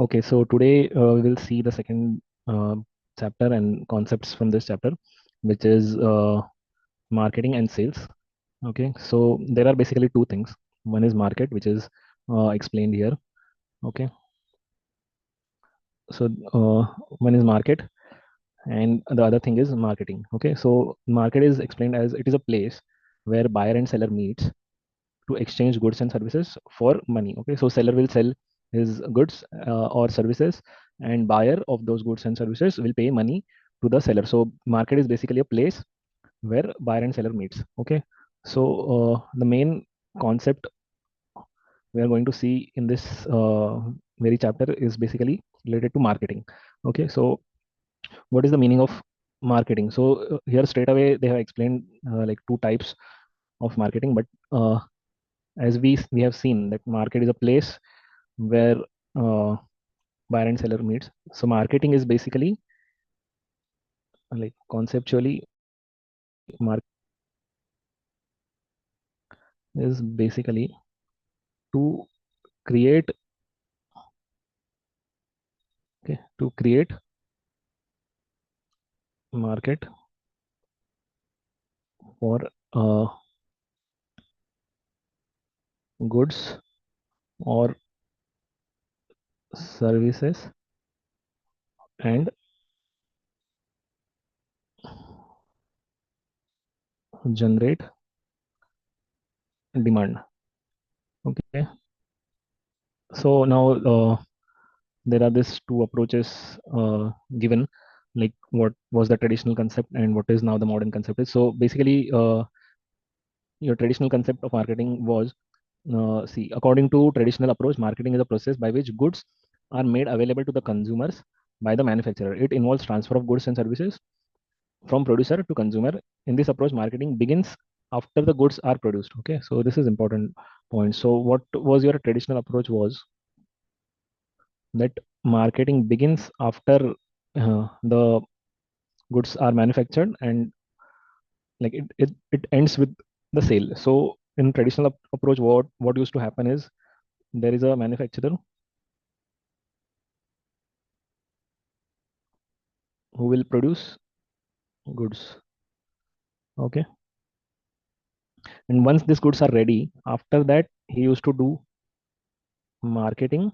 Okay, so today we will see the second chapter and concepts from this chapter, which is marketing and sales. Okay, so there are basically two things. One is market, which is explained here. Okay, so one is market, and the other thing is marketing. Okay, so market is explained as it is a place where buyer and seller meets to exchange goods and services for money. Okay, so seller will sell his goods or services, and buyer of those goods and services will pay money to the seller. So market is basically a place where buyer and seller meets. Okay, so the main concept we are going to see in this very chapter is basically related to marketing. Okay, so what is the meaning of marketing? So here straight away they have explained like two types of marketing, but as we have seen that market is a place where uh, buyer and seller meets. So marketing is basically like conceptually, market is basically to create, okay, to create market for goods or services and generate demand. Okay, so now there are these two approaches given, like what was the traditional concept and what is now the modern concept is. So basically your traditional concept of marketing was, see, according to traditional approach, marketing is a process by which goods are made available to the consumers by the manufacturer. It involves transfer of goods and services from producer to consumer. In this approach, marketing begins after the goods are produced. Okay, so this is important point. So what was your traditional approach was that marketing begins after the goods are manufactured, and like it ends with the sale. So in traditional approach, what used to happen is there is a manufacturer who will produce goods. Okay, and once these goods are ready, after that he used to do marketing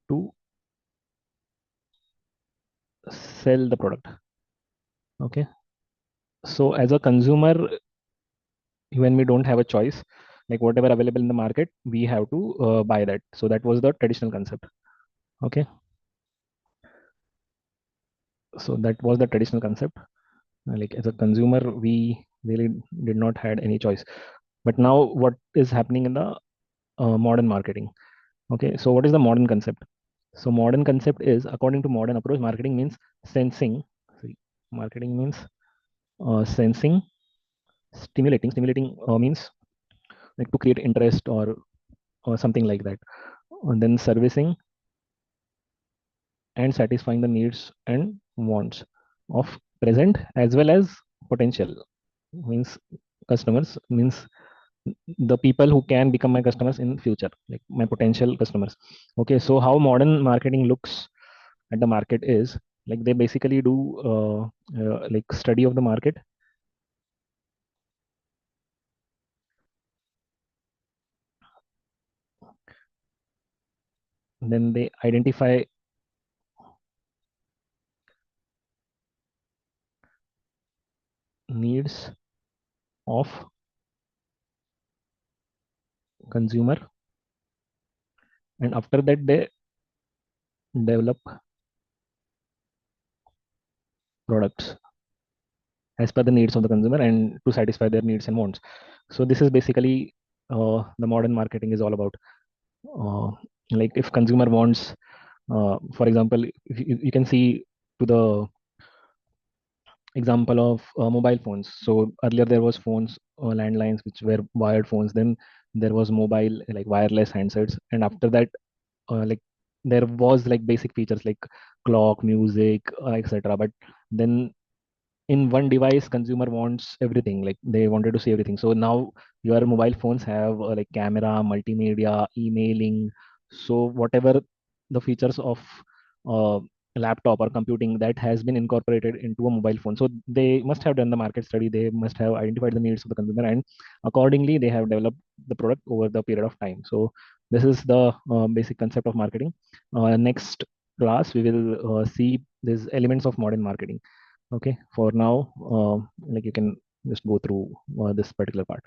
to sell the product. Okay, so as a consumer, when we don't have a choice, like whatever available in the market, we have to buy that. So that was the traditional concept. Okay, so that was the traditional concept. Like as a consumer, we really did not had any choice. But now what is happening in the modern marketing? Okay, so what is the modern concept? So modern concept is, according to modern approach, marketing means sensing. See, marketing means sensing, stimulating means like to create interest or something like that, and then servicing and satisfying the needs and wants of present as well as potential, means customers, means the people who can become my customers in future, like my potential customers. Okay, so how modern marketing looks at the market is like they basically do like study of the market, then they identify needs of consumer, and after that they develop products as per the needs of the consumer and to satisfy their needs and wants. So this is basically the modern marketing is all about. uh, like if consumer wants, for example, if you can see to the example of mobile phones. So earlier there was phones, landlines, which were wired phones. Then there was mobile, like wireless handsets, and after that, like there was like basic features like clock, music, etc. But then in one device, consumer wants everything. Like they wanted to see everything. So now your mobile phones have like camera, multimedia, emailing. So whatever the features of uh, laptop or computing that has been incorporated into a mobile phone, so they must have done the market study, they must have identified the needs of the consumer, and accordingly they have developed the product over the period of time. So this is the basic concept of marketing. Next class we will see these elements of modern marketing. Okay, for now, like you can just go through this particular part.